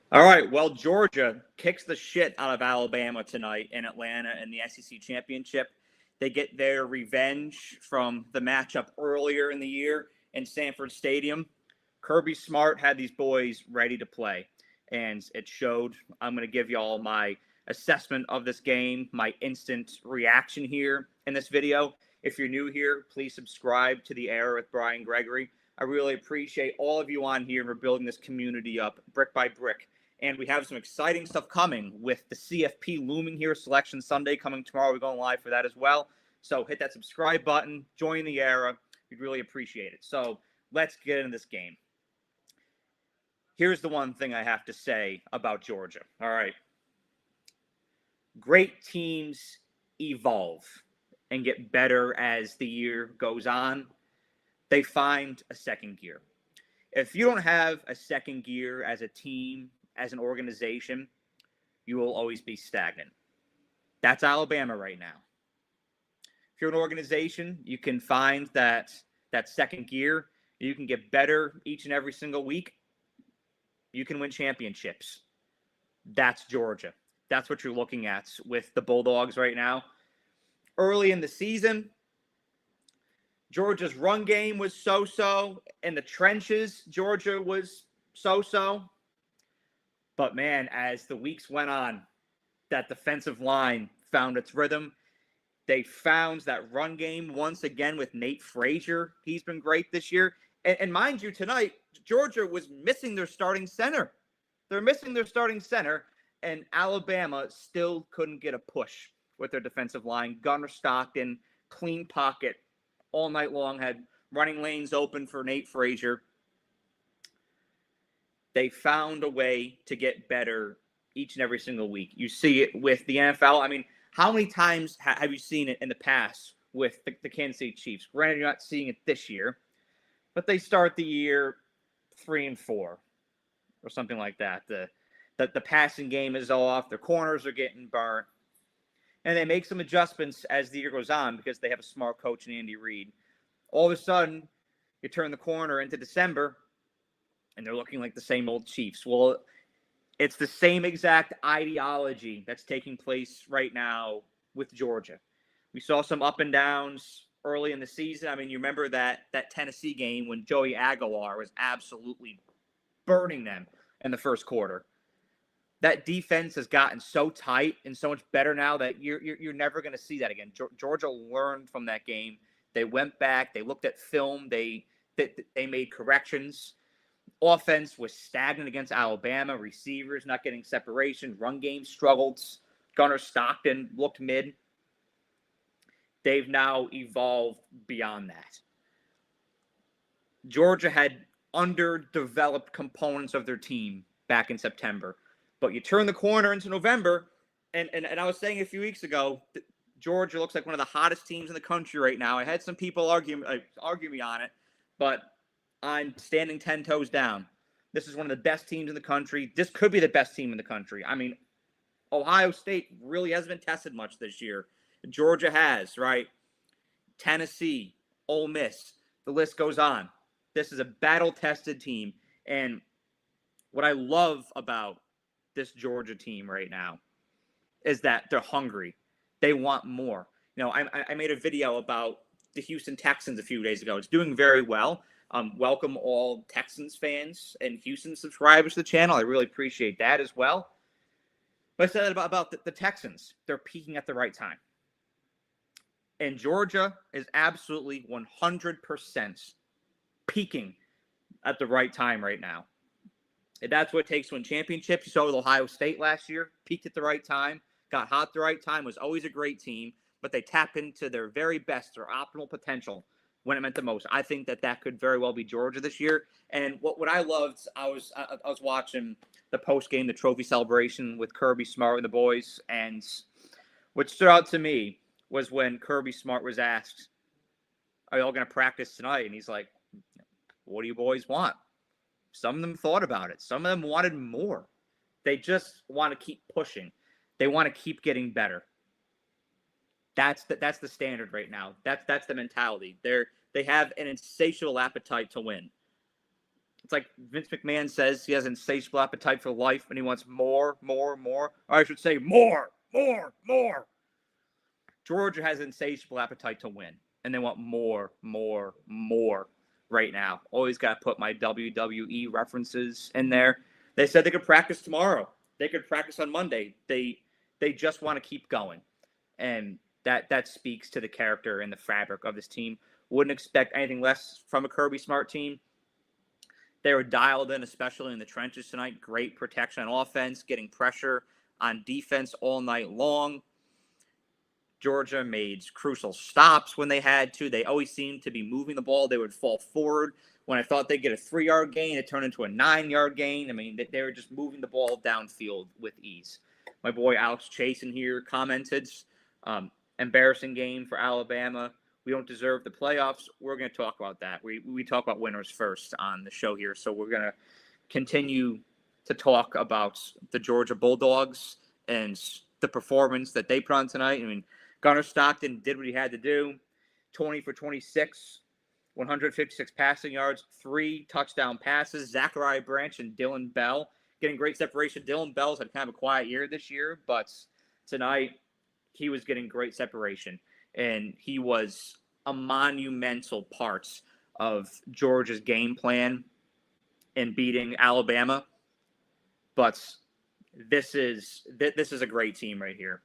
All right. Well, Georgia kicks the shit out of Alabama tonight in Atlanta in the SEC championship. They get their revenge from the matchup earlier in the year in Sanford Stadium. Kirby Smart had these boys ready to play, and it showed. I'm going to give y'all my assessment of this game, my instant reaction here in this video. If you're new here, please subscribe to The Era with Brian Gregory. I really appreciate all of you on here, and we're building this community up brick by brick. And we have some exciting stuff coming with the CFP looming here. Selection Sunday coming tomorrow. We're going live for that as well. So hit that subscribe button. Join the era. We'd really appreciate it. So let's get into this game. Here's the one thing I have to say about Georgia. All right. Great teams evolve and get better as the year goes on. They find a second gear. If you don't have a second gear as a team, as an organization, you will always be stagnant. That's Alabama right now. If you're an organization, you can find that second gear. You can get better each and every single week. You can win championships. That's Georgia. That's what you're looking at with the Bulldogs right now. Early in the season, Georgia's run game was so-so. In the trenches, Georgia was so-so. But, man, as the weeks went on, that defensive line found its rhythm. They found that run game once again with Nate Frazier. He's been great this year. And mind you, tonight, Georgia was missing their starting center. They're missing their starting center, and Alabama still couldn't get a push with their defensive line. Gunnar Stockton, clean pocket all night long, had running lanes open for Nate Frazier. They found a way to get better each and every single week. You see it with the NFL. I mean, how many times have you seen it in the past with the Kansas City Chiefs? Granted, you're not seeing it this year, but they start the year 3-4 or something like that. The passing game is off. Their corners are getting burnt. And they make some adjustments as the year goes on because they have a smart coach in Andy Reid. All of a sudden, you turn the corner into December, and they're looking like the same old Chiefs. Well, it's the same exact ideology that's taking place right now with Georgia. We saw some up and downs early in the season. I mean, you remember that Tennessee game when Joey Aguilar was absolutely burning them in the first quarter. That defense has gotten so tight and so much better now that you're never going to see that again. Georgia learned from that game. They went back. They looked at film. They made corrections. Offense was stagnant against Alabama. Receivers not getting separation. Run game struggled. Gunnar Stockton looked mid. They've now evolved beyond that. Georgia had underdeveloped components of their team back in September. But you turn the corner into November, and I was saying a few weeks ago, Georgia looks like one of the hottest teams in the country right now. I had some people argue me on it, but I'm standing 10 toes down. This is one of the best teams in the country. This could be the best team in the country. I mean, Ohio State really hasn't been tested much this year. Georgia has, right? Tennessee, Ole Miss, the list goes on. This is a battle-tested team, and what I love about this Georgia team right now is that they're hungry. They want more. You know, I made a video about the Houston Texans a few days ago. It's doing very well. Welcome all Texans fans and Houston subscribers to the channel. I really appreciate that as well. But I said about the Texans. They're peaking at the right time. And Georgia is absolutely 100% peaking at the right time right now. And that's what it takes to win championships. You saw with Ohio State last year, peaked at the right time, got hot at the right time, was always a great team, but they tapped into their very best, their optimal potential when it meant the most. I think that could very well be Georgia this year. And what I loved, I was watching the post game, the trophy celebration with Kirby Smart and the boys, and what stood out to me was when Kirby Smart was asked, "Are y'all going to practice tonight?" And he's like, "What do you boys want?" Some of them thought about it. Some of them wanted more. They just want to keep pushing. They want to keep getting better. That's the standard right now. That's the mentality. They have an insatiable appetite to win. It's like Vince McMahon says he has an insatiable appetite for life and he wants more. Or I should say more. Georgia has an insatiable appetite to win, and they want more right now. Always got to put my WWE references in there. They said they could practice tomorrow. They could practice on Monday. They just want to keep going, and that speaks to the character and the fabric of this team. Wouldn't expect anything less from a Kirby Smart team. They were dialed in, especially in the trenches tonight. Great protection on offense, getting pressure on defense all night long. Georgia made crucial stops when they had to. They always seemed to be moving the ball. They would fall forward. When I thought they'd get a 3-yard gain, it turned into a 9-yard gain. I mean, they were just moving the ball downfield with ease. My boy Alex Chasen here commented, embarrassing game for Alabama. We don't deserve the playoffs. We're going to talk about that. We talk about winners first on the show here. So we're going to continue to talk about the Georgia Bulldogs and the performance that they put on tonight. I mean, Gunnar Stockton did what he had to do. 20 for 26, 156 passing yards, 3 touchdown passes. Zachariah Branch and Dylan Bell getting great separation. Dylan Bell's had kind of a quiet year this year, but tonight he was getting great separation. And he was a monumental part of Georgia's game plan in beating Alabama. But this is a great team right here.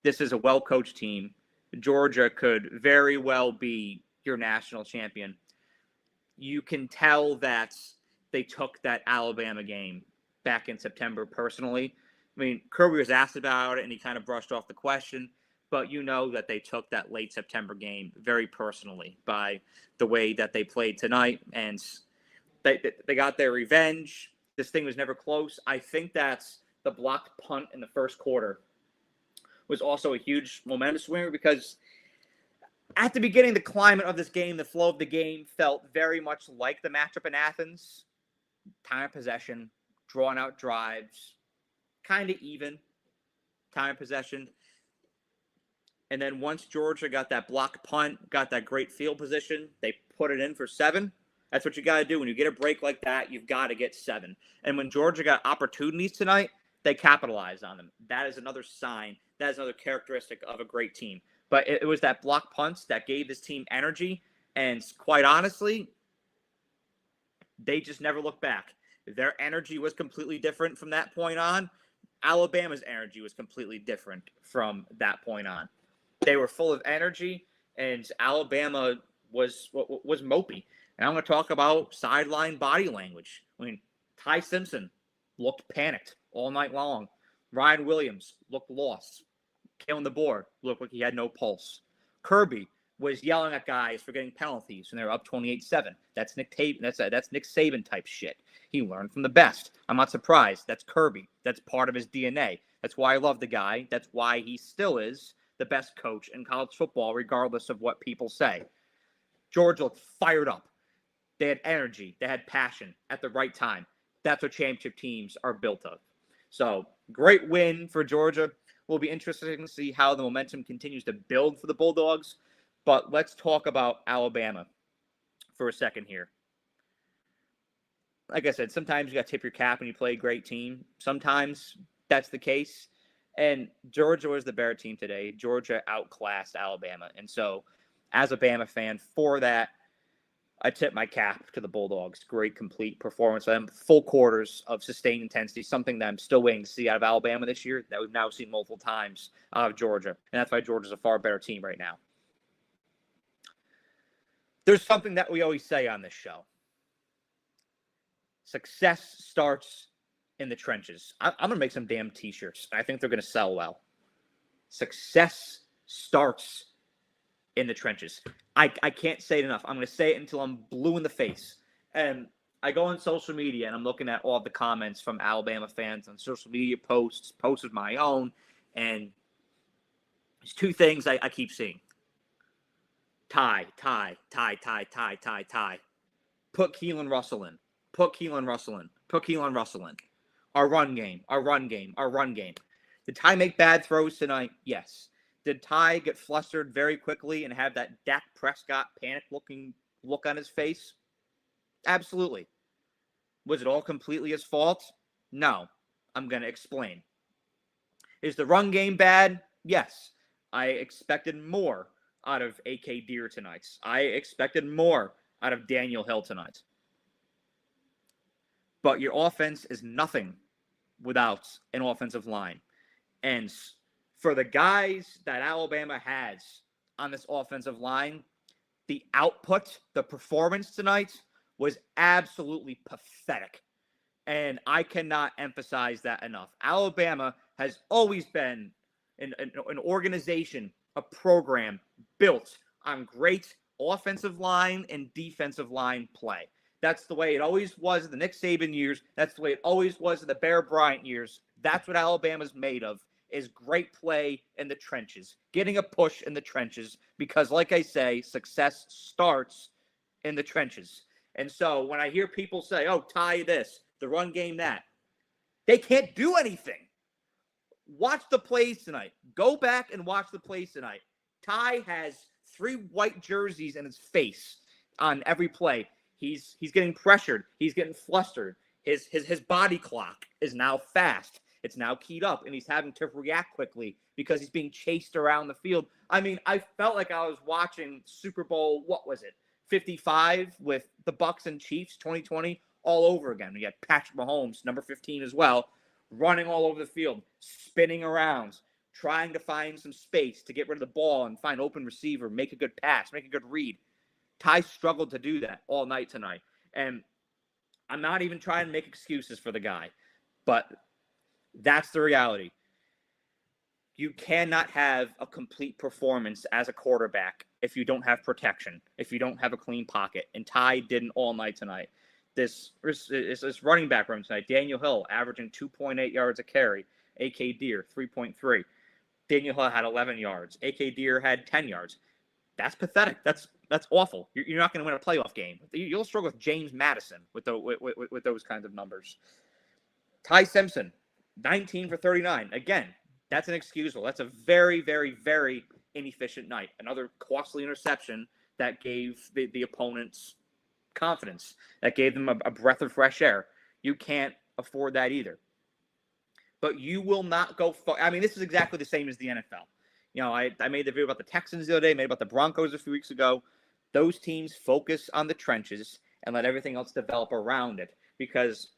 This is a well-coached team. Georgia could very well be your national champion. You can tell that they took that Alabama game back in September personally. I mean, Kirby was asked about it, and he kind of brushed off the question. But you know that they took that late September game very personally by the way that they played tonight. And they got their revenge. This thing was never close. I think that's the blocked punt in the first quarter was also a huge momentum swinger because at the beginning, the climate of this game, the flow of the game felt very much like the matchup in Athens. Time of possession, drawn out drives, kind of even time of possession. And then once Georgia got that block punt, got that great field position, they put it in for 7. That's what you got to do. When you get a break like that, you've got to get 7. And when Georgia got opportunities tonight, they capitalized on them. That is another sign. That is another characteristic of a great team. But it was that block punts that gave this team energy. And quite honestly, they just never looked back. Their energy was completely different from that point on. Alabama's energy was completely different from that point on. They were full of energy, and Alabama was mopey. And I'm going to talk about sideline body language. I mean, Ty Simpson looked panicked all night long. Ryan Williams looked lost. Killing the board looked like he had no pulse. Kirby was yelling at guys for getting penalties when they were up 28-7. That's Nick Saban type shit. He learned from the best. I'm not surprised. That's Kirby. That's part of his DNA. That's why I love the guy. That's why he still is the best coach in college football, regardless of what people say. Georgia looked fired up. They had energy. They had passion at the right time. That's what championship teams are built of. So, great win for Georgia. Will be interesting to see how the momentum continues to build for the Bulldogs. But let's talk about Alabama for a second here. Like I said, sometimes you got to tip your cap when you play a great team. Sometimes that's the case. And Georgia was the better team today. Georgia outclassed Alabama. And so, as a Bama fan, for that, I tip my cap to the Bulldogs. Great, complete performance by them. Full quarters of sustained intensity, something that I'm still waiting to see out of Alabama this year that we've now seen multiple times out of Georgia. And that's why Georgia's a far better team right now. There's something that we always say on this show. Success starts in the trenches. I'm going to make some damn t-shirts. I think they're going to sell well. Success starts in the trenches. I can't say it enough. I'm going to say it until I'm blue in the face. And I go on social media and I'm looking at all the comments from Alabama fans on social media posts of my own. And there's 2 things I keep seeing. Tie. Put Keelan Russell in. Our run game. Did Ty make bad throws tonight? Yes. Did Ty get flustered very quickly and have that Dak Prescott panic-looking look on his face? Absolutely. Was it all completely his fault? No. I'm going to explain. Is the run game bad? Yes. I expected more out of A.K. Deer tonight. I expected more out of Daniel Hill tonight. But your offense is nothing without an offensive line. And for the guys that Alabama has on this offensive line, the output, the performance tonight was absolutely pathetic. And I cannot emphasize that enough. Alabama has always been an organization, a program built on great offensive line and defensive line play. That's the way it always was in the Nick Saban years. That's the way it always was in the Bear Bryant years. That's what Alabama's made of, is great play in the trenches, getting a push in the trenches, because like I say, success starts in the trenches. And so when I hear people say, oh, Ty this, the run game that, they can't do anything. Watch the plays tonight. Go back and watch the plays tonight. Ty has 3 white jerseys in his face on every play. He's getting pressured. He's getting flustered. His body clock is now fast. It's now keyed up, and he's having to react quickly because he's being chased around the field. I mean, I felt like I was watching Super Bowl, 55 with the Bucs and Chiefs 2020 all over again. We got Patrick Mahomes, number 15 as well, running all over the field, spinning around, trying to find some space to get rid of the ball and find open receiver, make a good pass, make a good read. Ty struggled to do that all night tonight. And I'm not even trying to make excuses for the guy, but that's the reality. You cannot have a complete performance as a quarterback if you don't have protection, if you don't have a clean pocket. And Ty didn't all night tonight. This running back room tonight, Daniel Hill averaging 2.8 yards a carry. A.K. Deer, 3.3. Daniel Hill had 11 yards. A.K. Deer had 10 yards. That's pathetic. That's awful. You're not going to win a playoff game. You'll struggle with James Madison with those kinds of numbers. Ty Simpson, 19 for 39. Again, that's inexcusable. That's a very, very, very inefficient night. Another costly interception that gave the opponents confidence, that gave them a breath of fresh air. You can't afford that either. But you will not go far. I mean, this is exactly the same as the NFL. You know, I made the video about the Texans the other day, made about the Broncos a few weeks ago. Those teams focus on the trenches and let everything else develop around it, because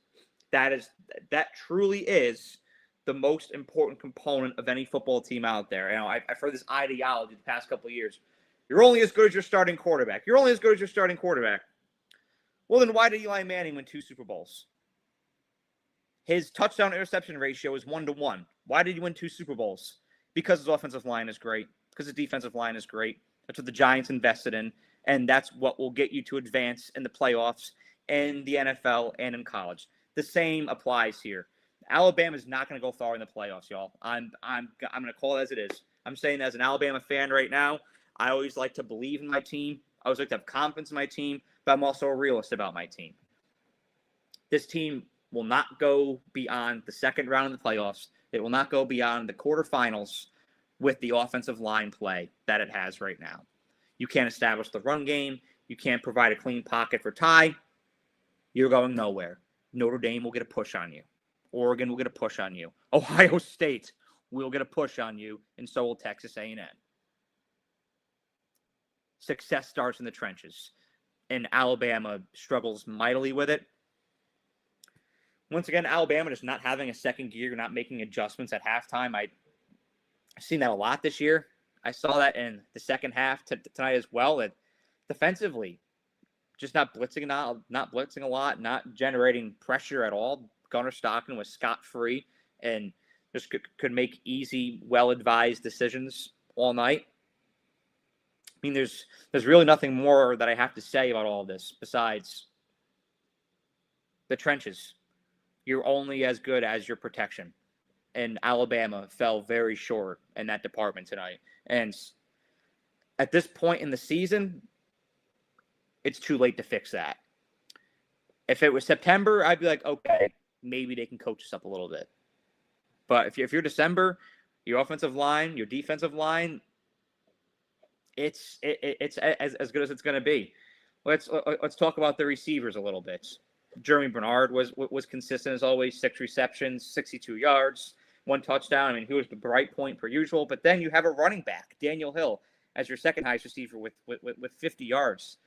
that truly is the most important component of any football team out there. You know, I've heard this ideology the past couple of years. You're only as good as your starting quarterback. You're only as good as your starting quarterback. Well, then why did Eli Manning win 2 Super Bowls? His touchdown-interception ratio is 1-to-1. Why did he win 2 Super Bowls? Because his offensive line is great. Because his defensive line is great. That's what the Giants invested in. And that's what will get you to advance in the playoffs, in the NFL, and in college. The same applies here. Alabama is not going to go far in the playoffs, y'all. I'm going to call it as it is. I'm saying as an Alabama fan right now, I always like to believe in my team. I always like to have confidence in my team, but I'm also a realist about my team. This team will not go beyond the second round of the playoffs. It will not go beyond the quarterfinals with the offensive line play that it has right now. You can't establish the run game. You can't provide a clean pocket for Ty. You're going nowhere. Notre Dame will get a push on you. Oregon will get a push on you. Ohio State will get a push on you, and so will Texas A&M. Success starts in the trenches, and Alabama struggles mightily with it. Once again, Alabama just not having a second gear, not making adjustments at halftime. I've seen that a lot this year. I saw that in the second half tonight as well. That defensively, just not blitzing a lot, not generating pressure at all. Gunnar Stockton was scot-free and just could make easy, well-advised decisions all night. I mean, there's really nothing more that I have to say about all of this besides the trenches. You're only as good as your protection. And Alabama fell very short in that department tonight. And at this point in the season, it's too late to fix that. If it was September, I'd be like, okay, maybe they can coach us up a little bit. But if you're December, your offensive line, your defensive line, it's as good as it's going to be. Let's talk about the receivers a little bit. Jeremy Bernard was consistent as always, 6 receptions, 62 yards, 1 touchdown. I mean, he was the bright point per usual. But then you have a running back, Daniel Hill, as your second highest receiver with 50 yards.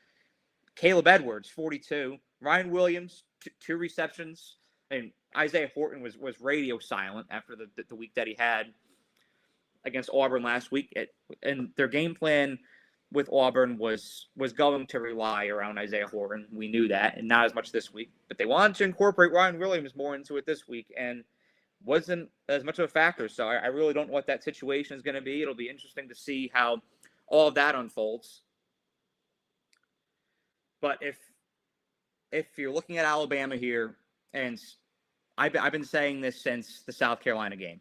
Caleb Edwards, 42. Ryan Williams, 2 receptions. And Isaiah Horton was radio silent after the week that he had against Auburn last week. And their game plan with Auburn was going to rely around Isaiah Horton. We knew that, and not as much this week. But they wanted to incorporate Ryan Williams more into it this week, and wasn't as much of a factor. So I really don't know what that situation is going to be. It'll be interesting to see how all of that unfolds. But if you're looking at Alabama here, and I've been saying this since the South Carolina game,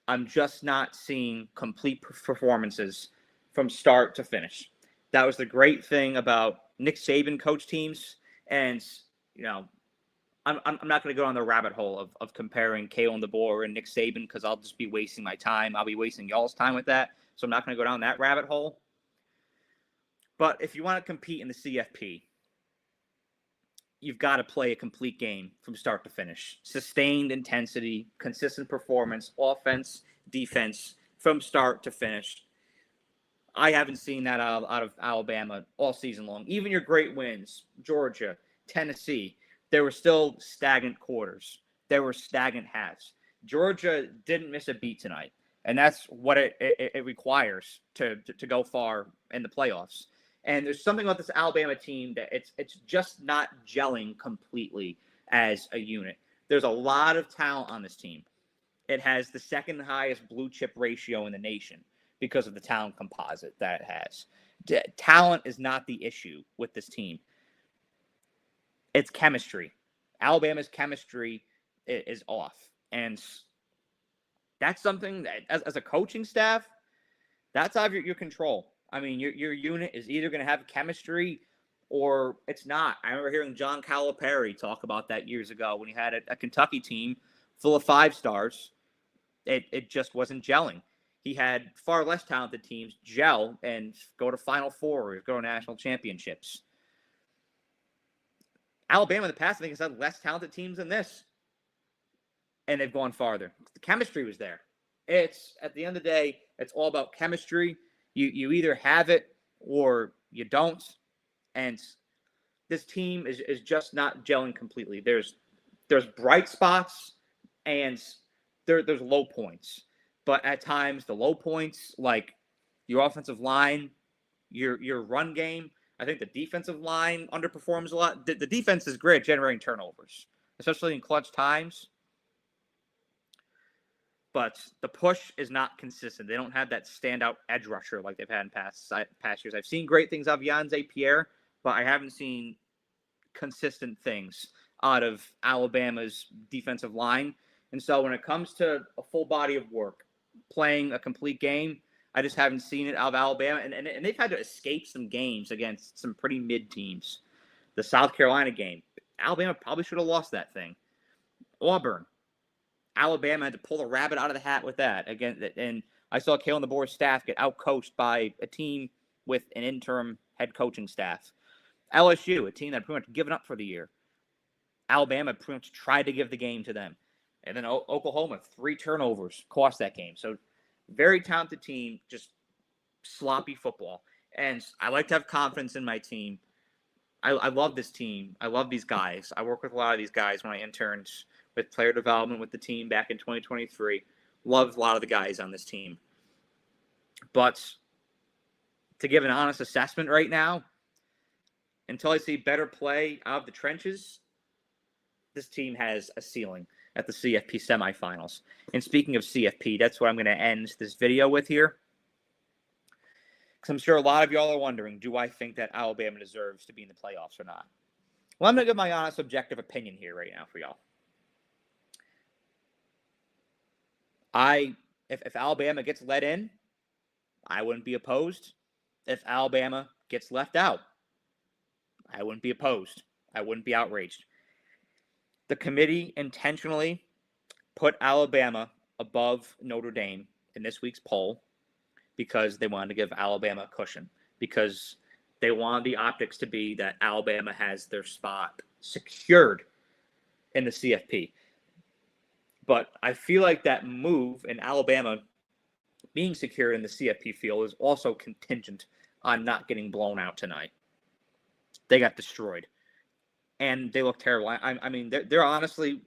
I'm just not seeing complete performances from start to finish. That was the great thing about Nick Saban coach teams. And, I'm not going to go on the rabbit hole of comparing Kalen DeBoer and Nick Saban because I'll just be wasting my time. I'll be wasting y'all's time with that. So I'm not going to go down that rabbit hole. But if you want to compete in the CFP, you've got to play a complete game from start to finish. Sustained intensity, consistent performance, offense, defense, from start to finish. I haven't seen that out of Alabama all season long. Even your great wins, Georgia, Tennessee, there were still stagnant quarters. There were stagnant halves. Georgia didn't miss a beat tonight, and that's what it requires to go far in the playoffs. And there's something about this Alabama team that it's just not gelling completely as a unit. There's a lot of talent on this team. It has the second highest blue chip ratio in the nation because of the talent composite that it has. Talent is not the issue with this team. It's chemistry. Alabama's chemistry is off. And that's something that, as a coaching staff, that's out of your control. I mean, your unit is either going to have chemistry or it's not. I remember hearing John Calipari talk about that years ago when he had a Kentucky team full of 5-stars. It just wasn't gelling. He had far less talented teams gel and go to Final Four or go to national championships. Alabama in the past, I think, has had less talented teams than this. And they've gone farther. The chemistry was there. It's, at the end of the day, it's all about chemistry. You either have it or you don't. And this team is just not gelling completely. There's bright spots and there's low points. But at times, the low points, like your offensive line, your run game, I think the defensive line underperforms a lot. The defense is great at generating turnovers, especially in clutch times. But the push is not consistent. They don't have that standout edge rusher like they've had in past years. I've seen great things out of Yanze Pierre, but I haven't seen consistent things out of Alabama's defensive line. And so when it comes to a full body of work, playing a complete game, I just haven't seen it out of Alabama. And they've had to escape some games against some pretty mid teams. The South Carolina game, Alabama probably should have lost that thing. Auburn, Alabama had to pull the rabbit out of the hat with that. Again, and I saw Kalen DeBoer's staff get outcoached by a team with an interim head coaching staff. LSU, a team that had pretty much given up for the year. Alabama pretty much tried to give the game to them. And then Oklahoma, 3 turnovers cost that game. So very talented team, just sloppy football. And I like to have confidence in my team. I love this team. I love these guys. I work with a lot of these guys when I interned with player development with the team back in 2023. Loved a lot of the guys on this team. But to give an honest assessment right now, until I see better play out of the trenches, this team has a ceiling at the CFP semifinals. And speaking of CFP, that's what I'm going to end this video with here. Because I'm sure a lot of y'all are wondering, do I think that Alabama deserves to be in the playoffs or not? Well, I'm going to give my honest, objective opinion here right now for y'all. If Alabama gets let in, I wouldn't be opposed. If Alabama gets left out, I wouldn't be opposed. I wouldn't be outraged. The committee intentionally put Alabama above Notre Dame in this week's poll because they wanted to give Alabama a cushion, because they wanted the optics to be that Alabama has their spot secured in the CFP. But I feel like that move in Alabama being secured in the CFP field is also contingent on not getting blown out tonight. They got destroyed. And they look terrible. I mean, there honestly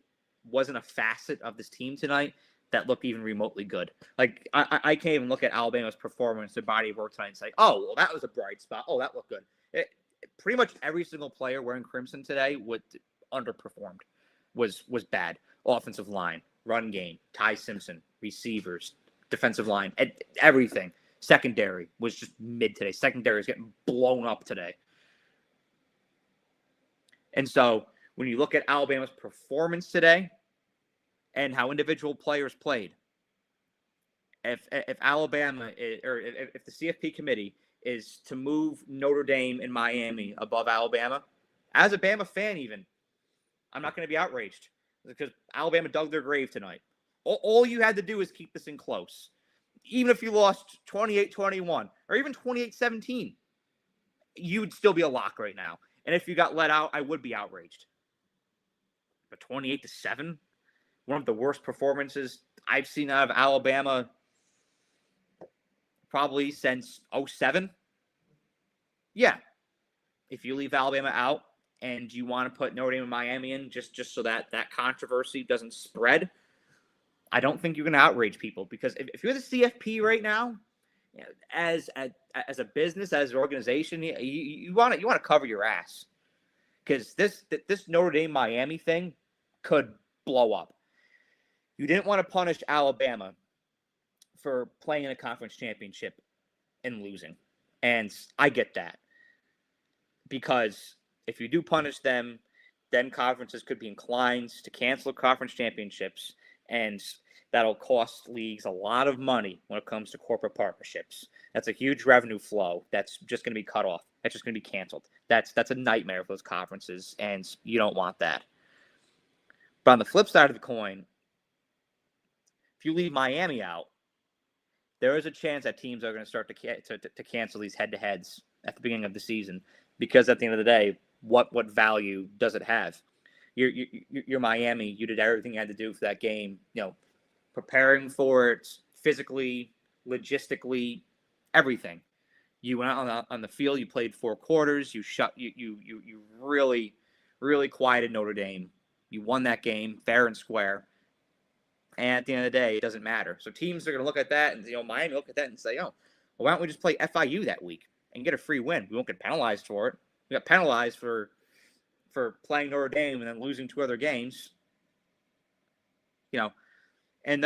wasn't a facet of this team tonight that looked even remotely good. Like, I can't even look at Alabama's performance, their body of work tonight, and say, oh, well, that was a bright spot. Oh, that looked good. Pretty much every single player wearing crimson today underperformed, was bad. Offensive line, run game, Ty Simpson, receivers, defensive line, everything. Secondary was just mid today. Secondary is getting blown up today. And so when you look at Alabama's performance today and how individual players played, if Alabama or if the CFP committee is to move Notre Dame and Miami above Alabama, as a Bama fan even, I'm not going to be outraged because Alabama dug their grave tonight. All you had to do is keep this in close. Even if you lost 28-21 or even 28-17, you'd still be a lock right now. And if you got let out, I would be outraged. But 28-7, one of the worst performances I've seen out of Alabama probably since 2007. Yeah. If you leave Alabama out and you want to put Notre Dame and Miami in just so that controversy doesn't spread, I don't think you're going to outrage people. Because if you're the CFP right now, as a business, as an organization, you want to cover your ass, because this Notre Dame Miami thing could blow up. You didn't want to punish Alabama for playing in a conference championship and losing, and I get that, because if you do punish them, then conferences could be inclined to cancel conference championships, and that'll cost leagues a lot of money when it comes to corporate partnerships. That's a huge revenue flow that's just going to be cut off. That's just going to be canceled. That's a nightmare for those conferences, and you don't want that. But on the flip side of the coin, if you leave Miami out, there is a chance that teams are going to start to cancel these head-to-heads at the beginning of the season, because at the end of the day, what value does it have? You're Miami. You did everything you had to do for that game. Preparing for it physically, logistically, everything. You went out on the field. You played 4 quarters. You really, really quieted Notre Dame. You won that game fair and square. And at the end of the day, it doesn't matter. So teams are going to look at that, and Miami look at that and say, "Oh, well, why don't we just play FIU that week and get a free win? We won't get penalized for it. We got penalized for playing Notre Dame and then losing 2 other games." And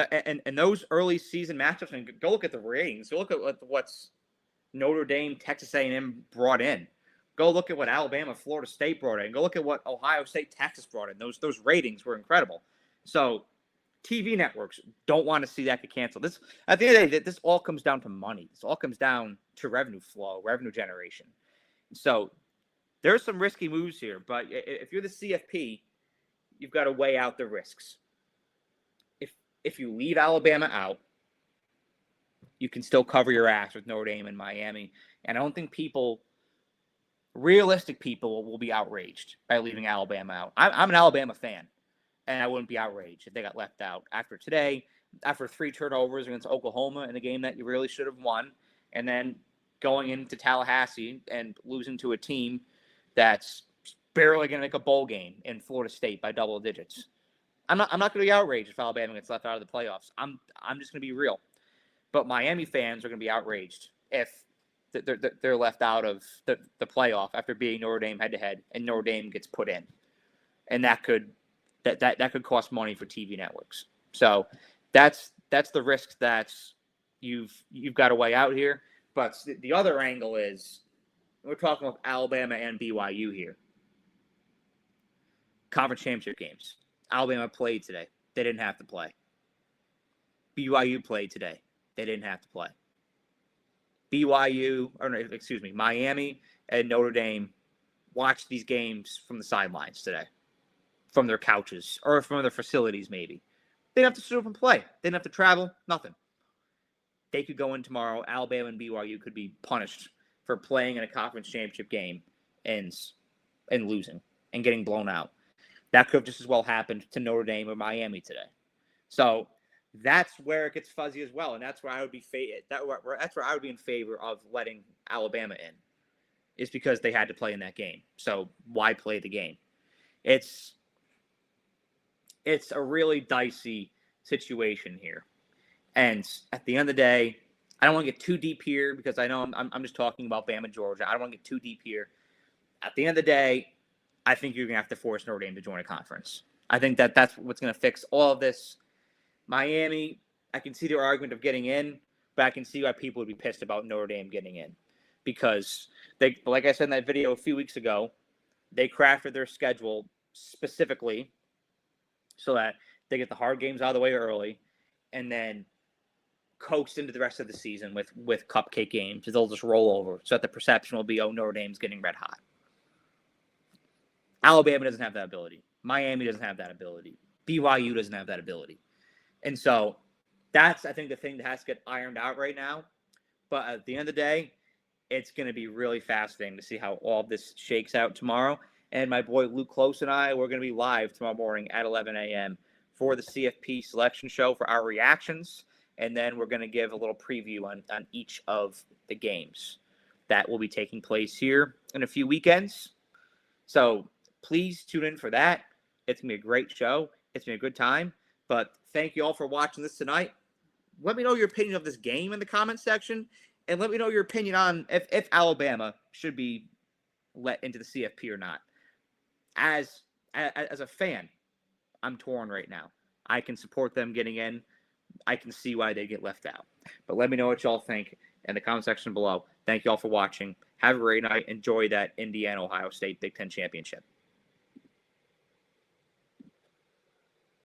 those early season matchups, and go look at the ratings. Go look at what's Notre Dame, Texas A&M brought in. Go look at what Alabama, Florida State brought in. Go look at what Ohio State, Texas brought in. Those ratings were incredible. So TV networks don't want to see that get canceled. This, at the end of the day, this all comes down to money. This all comes down to revenue flow, revenue generation. So there's some risky moves here, but if you're the CFP, you've got to weigh out the risks. If you leave Alabama out, you can still cover your ass with Notre Dame and Miami. And I don't think realistic people will be outraged by leaving Alabama out. I'm an Alabama fan, and I wouldn't be outraged if they got left out after today, after 3 turnovers against Oklahoma in a game that you really should have won, and then going into Tallahassee and losing to a team that's barely going to make a bowl game in Florida State by double digits. I'm not going to be outraged if Alabama gets left out of the playoffs. I'm just going to be real. But Miami fans are going to be outraged if they're left out of the playoff after beating Notre Dame head-to-head and Notre Dame gets put in. And that could cost money for TV networks. So that's the risk that you've got to weigh out here. But the other angle is we're talking about Alabama and BYU here. Conference championship games. Alabama played today. They didn't have to play. BYU played today. They didn't have to play. Miami and Notre Dame watched these games from the sidelines today, from their couches or from their facilities maybe. They didn't have to show up and play. They didn't have to travel, nothing. They could go in tomorrow. Alabama and BYU could be punished for playing in a conference championship game and losing. and getting blown out. That could have just as well happened to Notre Dame or Miami today. So that's where it gets fuzzy as well, and that's where I would be that's where I would be in favor of letting Alabama in, is because they had to play in that game. So why play the game? It's a really dicey situation here, and at the end of the day, I don't want to get too deep here because I know I'm just talking about Bama, Georgia. I don't want to get too deep here. At the end of the day, I think you're going to have to force Notre Dame to join a conference. I think that's what's going to fix all of this. Miami, I can see their argument of getting in, but I can see why people would be pissed about Notre Dame getting in. Because, they, like I said in that video a few weeks ago, they crafted their schedule specifically so that they get the hard games out of the way early and then coast into the rest of the season with cupcake games. They'll just roll over so that the perception will be, oh, Notre Dame's getting red hot. Alabama doesn't have that ability. Miami doesn't have that ability. BYU doesn't have that ability. And so that's, I think, the thing that has to get ironed out right now. But at the end of the day, it's going to be really fascinating to see how all of this shakes out tomorrow. And my boy Luke Close and I, we're going to be live tomorrow morning at 11 a.m. for the CFP selection show for our reactions. And then we're going to give a little preview on each of the games that will be taking place here in a few weekends. So please tune in for that. It's going to be a great show. It's been a good time. But thank you all for watching this tonight. Let me know your opinion of this game in the comments section. And let me know your opinion on if Alabama should be let into the CFP or not. As a fan, I'm torn right now. I can support them getting in. I can see why they get left out. But let me know what y'all think in the comment section below. Thank you all for watching. Have a great night. Enjoy that Indiana-Ohio State Big Ten championship.